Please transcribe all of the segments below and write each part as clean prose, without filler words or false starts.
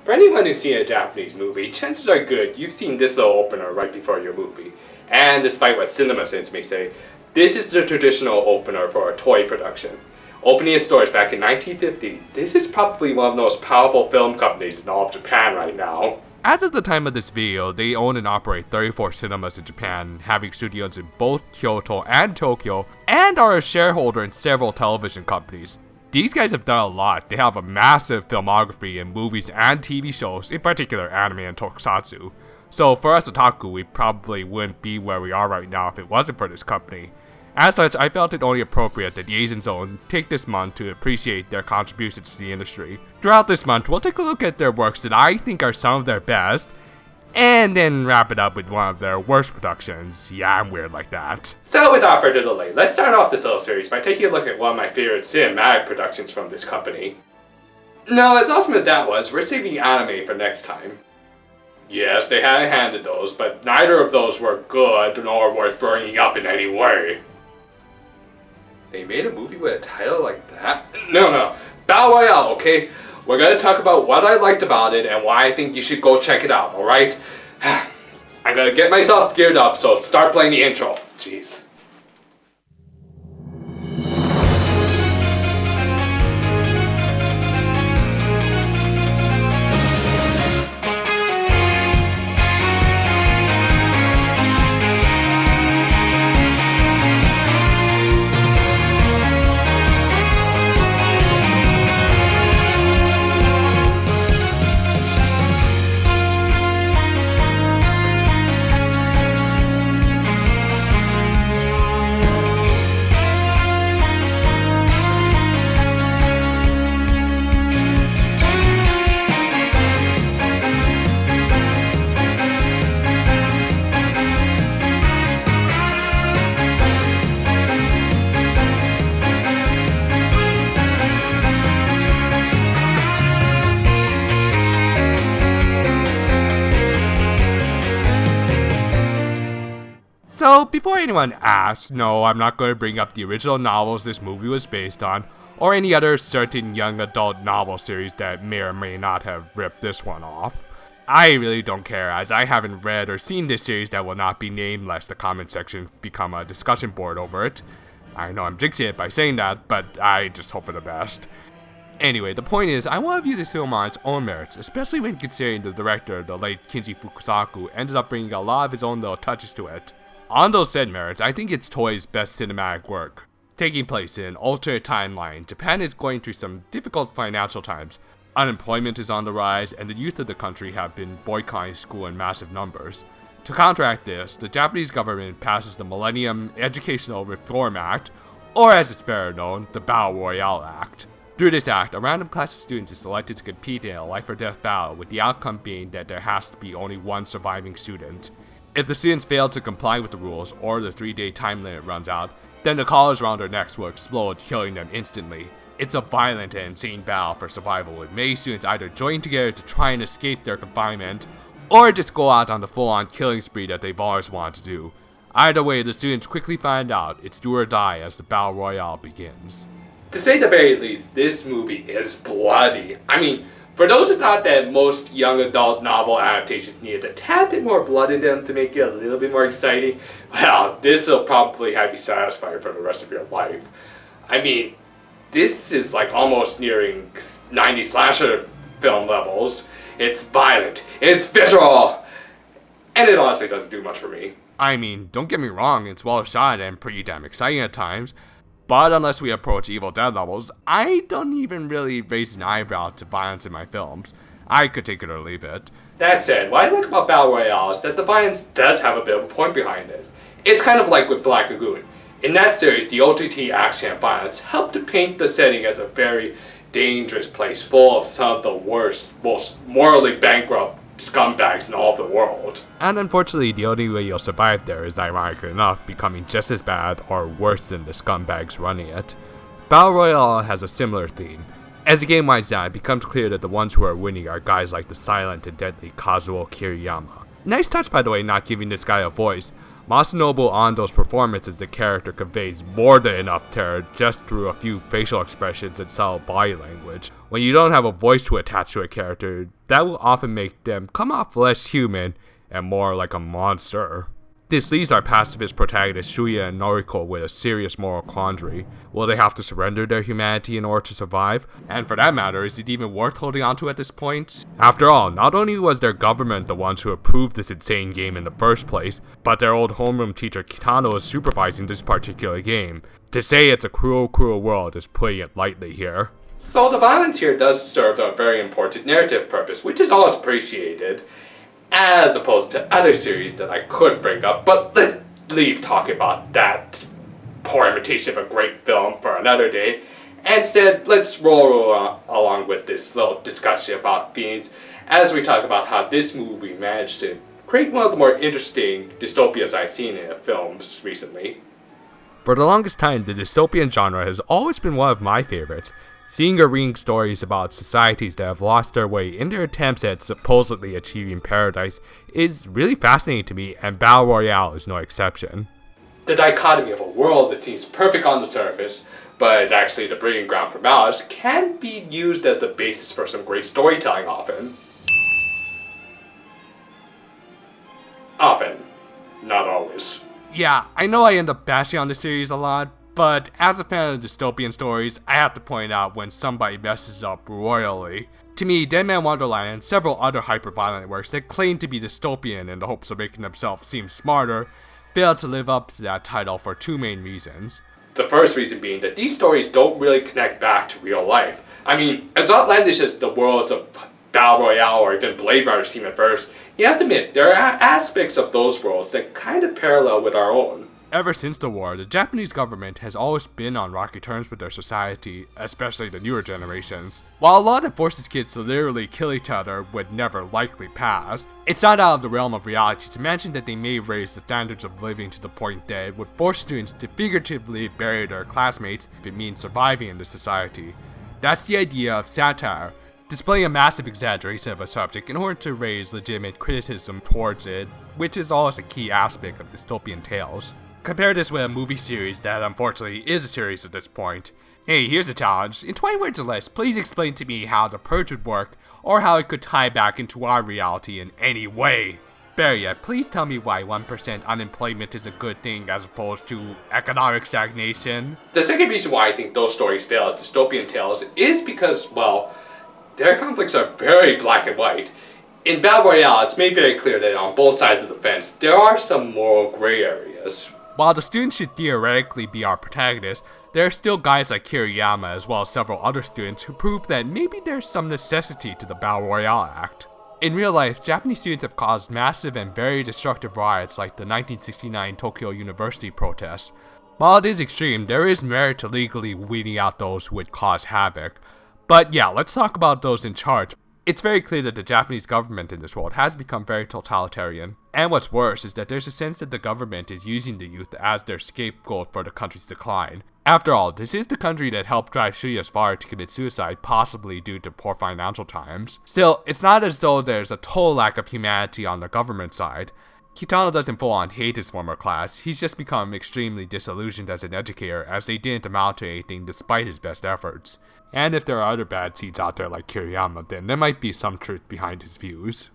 For anyone who's seen a Japanese movie, chances are good you've seen this little opener right before your movie. And despite what CinemaSins may say, this is the traditional opener for a Toei production. Opening its doors back in 1950, this is probably one of the most powerful film companies in all of Japan right now. As of the time of this video, they own and operate 34 cinemas in Japan, having studios in both Kyoto and Tokyo, and are a shareholder in several television companies. These guys have done a lot. They have a massive filmography in movies and TV shows, in particular anime and tokusatsu. So for us otaku, we probably wouldn't be where we are right now if it wasn't for this company. As such, I felt it only appropriate that the Asian Zone take this month to appreciate their contributions to the industry. Throughout this month, we'll take a look at their works that I think are some of their best, and then wrap it up with one of their worst productions. Yeah, I'm weird like that. So without further delay, let's start off this little series by taking a look at one of my favorite cinematic productions from this company. Now, as awesome as that was, we're saving anime for next time. Yes, they had handed those, but neither of those were good nor worth bringing up in any way. They made a movie with a title like that? No. Battle Royale, okay? We're gonna talk about what I liked about it and why I think you should go check it out, alright? I'm gonna get myself geared up, so start playing the intro. Jeez. So, before anyone asks, no, I'm not going to bring up the original novels this movie was based on, or any other certain young adult novel series that may or may not have ripped this one off. I really don't care, as I haven't read or seen this series that will not be named lest the comment section become a discussion board over it. I know I'm jinxing it by saying that, but I just hope for the best. Anyway, the point is, I want to view this film on its own merits, especially when considering the director, the late Kinji Fukusaku, ended up bringing a lot of his own little touches to it. On those said merits, I think it's Toei's best cinematic work. Taking place in an alternate timeline, Japan is going through some difficult financial times. Unemployment is on the rise, and the youth of the country have been boycotting school in massive numbers. To counteract this, the Japanese government passes the Millennium Educational Reform Act, or as it's better known, the Battle Royale Act. Through this act, a random class of students is selected to compete in a life-or-death battle, with the outcome being that there has to be only one surviving student. If the students fail to comply with the rules, or the 3-day time limit runs out, then the collars around their necks will explode, killing them instantly. It's a violent and insane battle for survival, with many students either join together to try and escape their confinement, or just go out on the full-on killing spree that they've always wanted to do. Either way, the students quickly find out it's do or die as the Battle Royale begins. To say the very least, this movie is bloody. I mean, for those who thought that most young adult novel adaptations needed a tad bit more blood in them to make it a little bit more exciting, well, this will probably have you satisfied for the rest of your life. I mean, this is like almost nearing 90s slasher film levels. It's violent, it's visceral, and it honestly doesn't do much for me. I mean, don't get me wrong, it's well shot and pretty damn exciting at times, but unless we approach Evil Dead levels, I don't even really raise an eyebrow to violence in my films. I could take it or leave it. That said, what I like about Battle Royale is that the violence does have a bit of a point behind it. It's kind of like with Black Lagoon. In that series, the OTT action and violence helped to paint the setting as a very dangerous place full of some of the worst, most morally bankrupt scumbags in all of the world. And unfortunately, the only way you'll survive there is, ironically enough, becoming just as bad or worse than the scumbags running it. Battle Royale has a similar theme. As the game winds down, it becomes clear that the ones who are winning are guys like the silent and deadly Kazuo Kiriyama. Nice touch, by the way, not giving this guy a voice, Masanobu Ando's performance as the character conveys more than enough terror just through a few facial expressions and subtle body language. When you don't have a voice to attach to a character, that will often make them come off less human and more like a monster. This leaves our pacifist protagonists Shuya and Noriko with a serious moral quandary. Will they have to surrender their humanity in order to survive? And for that matter, is it even worth holding onto at this point? After all, not only was their government the ones who approved this insane game in the first place, but their old homeroom teacher Kitano is supervising this particular game. To say it's a cruel, cruel world is putting it lightly here. So the violence here does serve a very important narrative purpose, which is always appreciated, as opposed to other series that I could bring up, but let's leave talking about that poor imitation of a great film for another day. Instead, let's roll along with this little discussion about themes as we talk about how this movie managed to create one of the more interesting dystopias I've seen in films recently. For the longest time, the dystopian genre has always been one of my favorites. Seeing or reading stories about societies that have lost their way in their attempts at supposedly achieving paradise is really fascinating to me, and Battle Royale is no exception. The dichotomy of a world that seems perfect on the surface, but is actually the breeding ground for malice, can be used as the basis for some great storytelling often. Often. Not always. Yeah, I know I end up bashing on the series a lot, but as a fan of dystopian stories, I have to point out when somebody messes up royally. To me, Dead Man Wonderland and several other hyper-violent works that claim to be dystopian in the hopes of making themselves seem smarter fail to live up to that title for two main reasons. The first reason being that these stories don't really connect back to real life. I mean, as outlandish as the worlds of Battle Royale or even Blade Runner seem at first, you have to admit, there are aspects of those worlds that kind of parallel with our own. Ever since the war, the Japanese government has always been on rocky terms with their society, especially the newer generations. While a law that forces kids to literally kill each other would never likely pass, it's not out of the realm of reality to imagine that they may raise the standards of living to the point that it would force students to figuratively bury their classmates if it means surviving in the society. That's the idea of satire, displaying a massive exaggeration of a subject in order to raise legitimate criticism towards it, which is always a key aspect of dystopian tales. Compare this with a movie series that unfortunately is a series at this point. Hey, here's a challenge. In 20 words or less, please explain to me how The Purge would work, or how it could tie back into our reality in any way. Better yet, please tell me why 1% unemployment is a good thing as opposed to economic stagnation. The second reason why I think those stories fail as dystopian tales is because, well, their conflicts are very black and white. In Battle Royale, it's made very clear that on both sides of the fence, there are some moral gray areas. While the students should theoretically be our protagonists, there are still guys like Kiriyama as well as several other students who prove that maybe there's some necessity to the Battle Royale act. In real life, Japanese students have caused massive and very destructive riots like the 1969 Tokyo University protests. While it is extreme, there is merit to legally weeding out those who would cause havoc. But yeah, let's talk about those in charge. It's very clear that the Japanese government in this world has become very totalitarian. And what's worse is that there's a sense that the government is using the youth as their scapegoat for the country's decline. After all, this is the country that helped drive Shuya's father to commit suicide, possibly due to poor financial times. Still, it's not as though there's a total lack of humanity on the government side. Kitano doesn't full on hate his former class, he's just become extremely disillusioned as an educator as they didn't amount to anything despite his best efforts. And if there are other bad seeds out there like Kiriyama, then there might be some truth behind his views.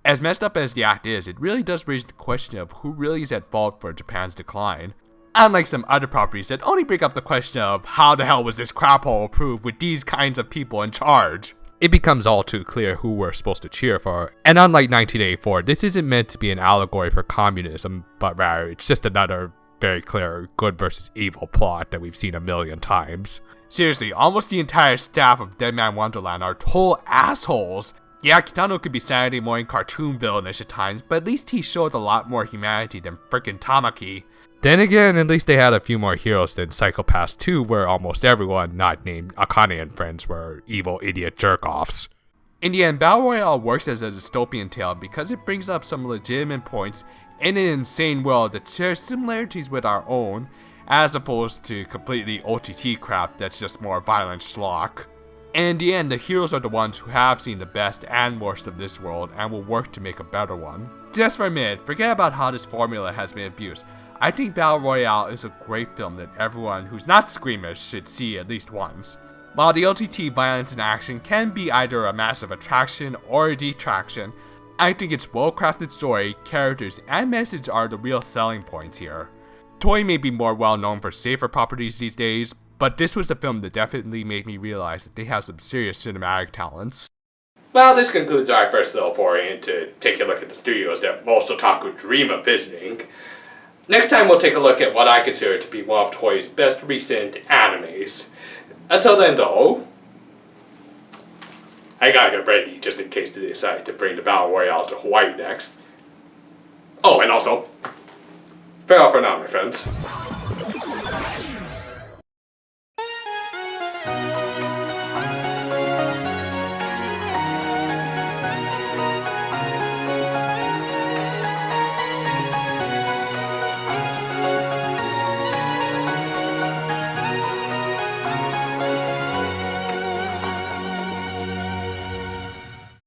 As messed up as the act is, it really does raise the question of who really is at fault for Japan's decline. Unlike some other properties that only bring up the question of how the hell was this crap hole approved with these kinds of people in charge, it becomes all too clear who we're supposed to cheer for. And unlike 1984, this isn't meant to be an allegory for communism, but rather it's just another very clear good versus evil plot that we've seen a million times. Seriously, almost the entire staff of Dead Man Wonderland are total assholes. Yeah, Kitano could be Saturday morning cartoon villainish at times, but at least he showed a lot more humanity than frickin' Tamaki. Then again, at least they had a few more heroes than Psycho-Pass 2, where almost everyone not named Akane and friends were evil idiot jerk-offs. In the end, Battle Royale works as a dystopian tale because it brings up some legitimate points in an insane world that shares similarities with our own, as opposed to completely OTT crap that's just more violent schlock. And in the end, the heroes are the ones who have seen the best and worst of this world and will work to make a better one. Just for a minute, forget about how this formula has been abused. I think Battle Royale is a great film that everyone who's not squeamish should see at least once. While the OTT violence and action can be either a massive attraction or a detraction, I think its well-crafted story, characters, and message are the real selling points here. Toei may be more well known for safer properties these days, but this was the film that definitely made me realize that they have some serious cinematic talents. Well, this concludes our first little foray into taking a look at the studios that most otaku dream of visiting. Next time we'll take a look at what I consider to be one of Toei's best recent animes. Until then though, I gotta get ready just in case they decide to bring the Battle Royale to Hawaii next. Oh, and also, farewell for now, my friends.